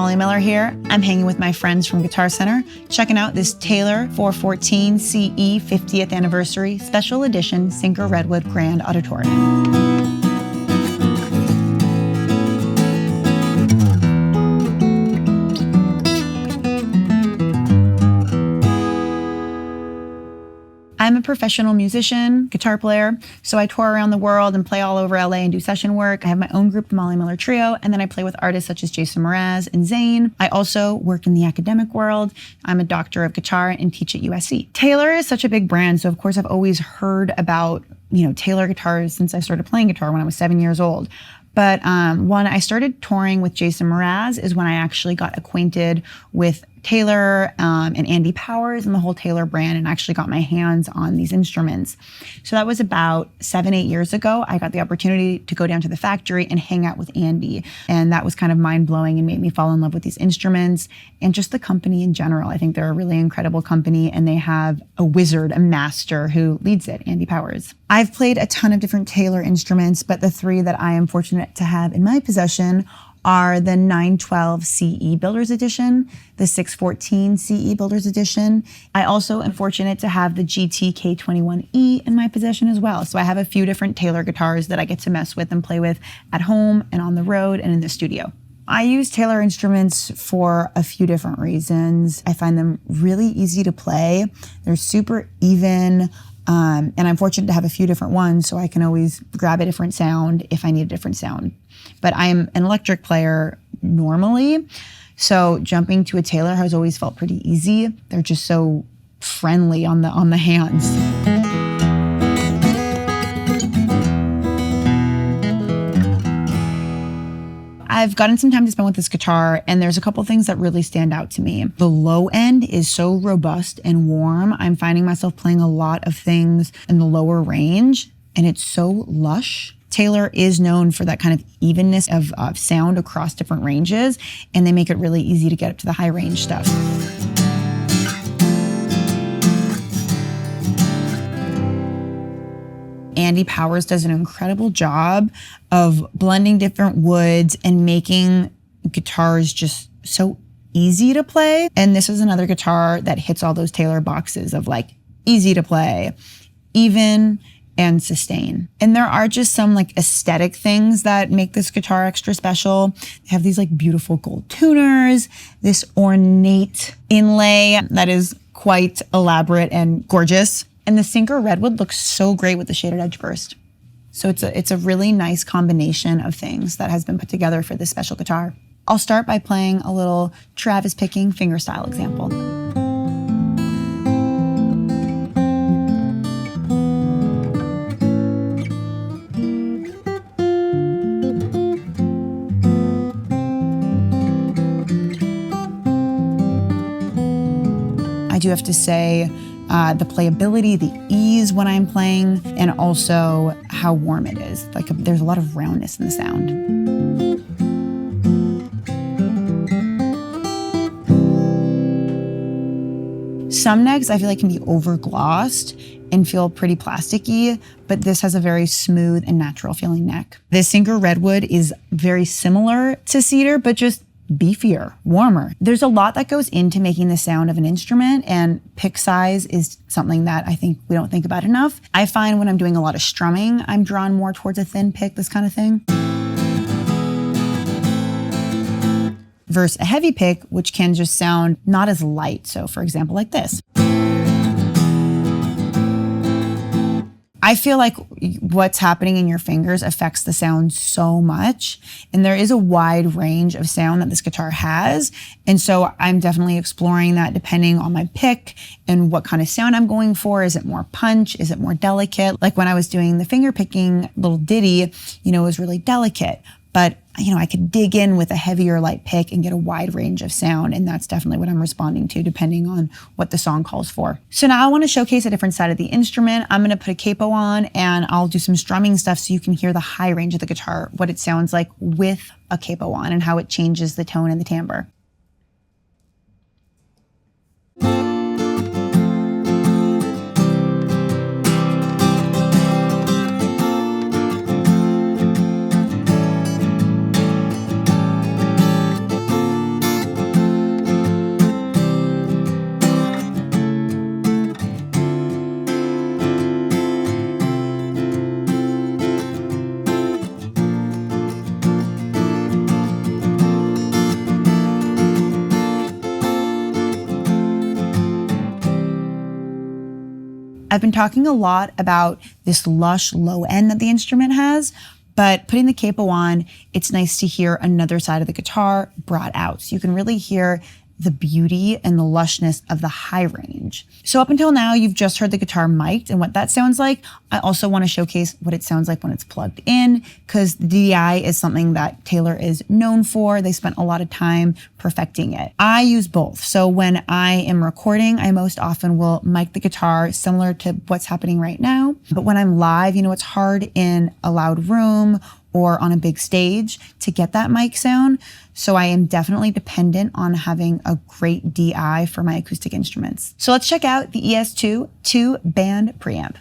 Molly Miller here. I'm hanging with my friends from Guitar Center, checking out this Taylor 414ce 50th Anniversary Special Edition Synchro Redwood Grand Auditorium. I'm a professional musician, guitar player, so I tour around the world and play all over LA and do session work. I have my own group, the Molly Miller Trio, and then I play with artists such as Mraz and Zayn. I also work in the academic world. I'm a doctor of guitar and teach at USC. Taylor is such a big brand, so of course I've always heard about, Taylor guitars since I started playing guitar when I was 7 years old. But when I started touring with Mraz is when I actually got acquainted with Taylor and Andy Powers and the whole Taylor brand, and actually got my hands on these instruments. So that was about 7-8 years ago. I got the opportunity to go down to the factory and hang out with Andy. And that was kind of mind-blowing and made me fall in love with these instruments and just the company in general. I think they're a really incredible company, and they have a wizard, a master who leads it, Andy Powers. I've played a ton of different Taylor instruments, but the three that I am fortunate to have in my possession are the 912 CE Builders Edition, the 614 CE Builders Edition. I also am fortunate to have the GT K21E in my possession as well. So I have a few different Taylor guitars that I get to mess with and play with at home and on the road and in the studio. I use Taylor instruments for a few different reasons. I find them really easy to play. They're super even. And I'm fortunate to have a few different ones, so I can always grab a different sound if I need a different sound. But I'm an electric player normally, so jumping to a Taylor has always felt pretty easy. They're just so friendly on the hands. I've gotten some time to spend with this guitar, and there's a couple things that really stand out to me. The low end is so robust and warm. I'm finding myself playing a lot of things in the lower range, and it's so lush. Taylor is known for that kind of evenness of sound across different ranges, and they make it really easy to get up to the high range stuff. Andy Powers does an incredible job of blending different woods and making guitars just so easy to play. And this is another guitar that hits all those Taylor boxes of like easy to play, even, and sustain. And there are just some like aesthetic things that make this guitar extra special. They have these like beautiful gold tuners, this ornate inlay that is quite elaborate and gorgeous. And the Synchro Redwood looks so great with the shaded edge burst. So it's a really nice combination of things that has been put together for this special guitar. I'll start by playing a little Travis picking fingerstyle example. I do have to say, the playability, the ease when I'm playing, and also how warm it is. Like there's a lot of roundness in the sound. Some necks I feel like can be over-glossed and feel pretty plasticky, but this has a very smooth and natural feeling neck. This Synchro Redwood is very similar to cedar, but just beefier, warmer. There's a lot that goes into making the sound of an instrument, and pick size is something that I think we don't think about enough. I find when I'm doing a lot of strumming, I'm drawn more towards a thin pick, this kind of thing. Versus a heavy pick, which can just sound not as light. So for example, like this. I feel like what's happening in your fingers affects the sound so much. And there is a wide range of sound that this guitar has. And so I'm definitely exploring that depending on my pick and what kind of sound I'm going for. Is it more punch? Is it more delicate? Like when I was doing the finger picking little ditty, it was really delicate. But, I could dig in with a heavier light pick and get a wide range of sound. And that's definitely what I'm responding to depending on what the song calls for. So now I want to showcase a different side of the instrument. I'm going to put a capo on and I'll do some strumming stuff so you can hear the high range of the guitar, what it sounds like with a capo on and how it changes the tone and the timbre. I've been talking a lot about this lush low end that the instrument has, but putting the capo on, it's nice to hear another side of the guitar brought out. So you can really hear the beauty and the lushness of the high range. So up until now, you've just heard the guitar mic'd and what that sounds like. I also want to showcase what it sounds like when it's plugged in, because the DI is something that Taylor is known for. They spent a lot of time perfecting it. I use both. So when I am recording, I most often will mic the guitar similar to what's happening right now. But when I'm live, it's hard in a loud room or on a big stage to get that mic sound. So I am definitely dependent on having a great DI for my acoustic instruments. So let's check out the ES2 2-band preamp.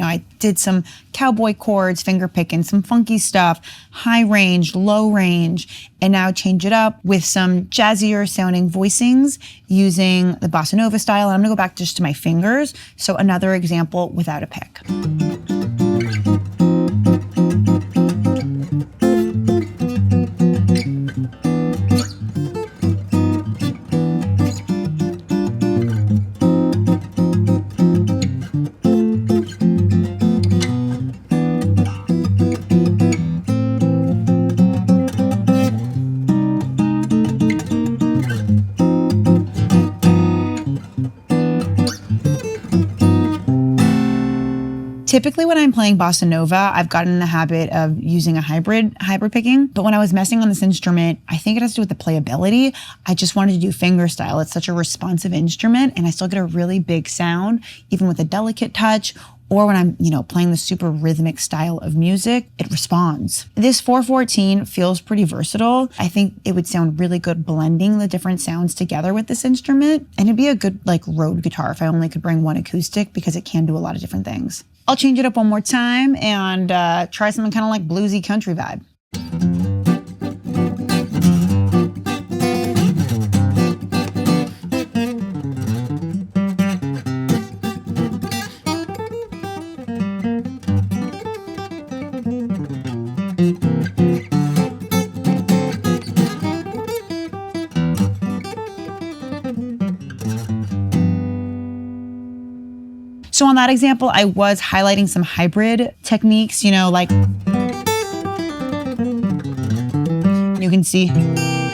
I did some cowboy chords, finger picking, some funky stuff, high range, low range, and now change it up with some jazzier sounding voicings using the Bossanova style. And I'm gonna go back just to my fingers. So another example without a pick. Typically when I'm playing Bossanova, I've gotten in the habit of using a hybrid picking. But when I was messing on this instrument, I think it has to do with the playability. I just wanted to do fingerstyle. It's such a responsive instrument and I still get a really big sound, even with a delicate touch, or when I'm, playing the super rhythmic style of music, it responds. This 414 feels pretty versatile. I think it would sound really good blending the different sounds together with this instrument. And it'd be a good road guitar if I only could bring one acoustic, because it can do a lot of different things. I'll change it up one more time and try something kind of like bluesy country vibe. So on that example, I was highlighting some hybrid techniques, like you can see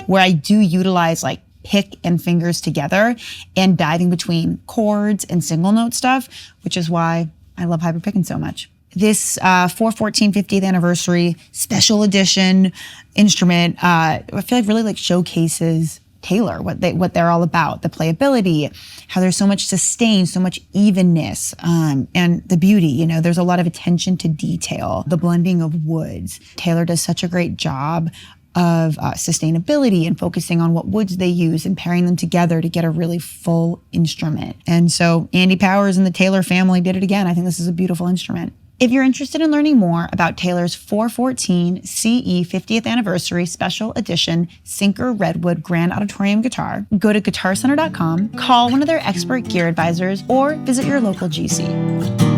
where I do utilize pick and fingers together and diving between chords and single note stuff, which is why I love hybrid picking so much. This 414 50th anniversary special edition instrument, I feel like really showcases Taylor, what they're all about, the playability, how there's so much sustain, so much evenness, and the beauty. There's a lot of attention to detail, the blending of woods. Taylor does such a great job of sustainability and focusing on what woods they use and pairing them together to get a really full instrument. And so Andy Powers and the Taylor family did it again. I think this is a beautiful instrument. If you're interested in learning more about Taylor's 414 CE 50th Anniversary Special Edition Sinker Redwood Grand Auditorium Guitar, go to guitarcenter.com, call one of their expert gear advisors, or visit your local GC.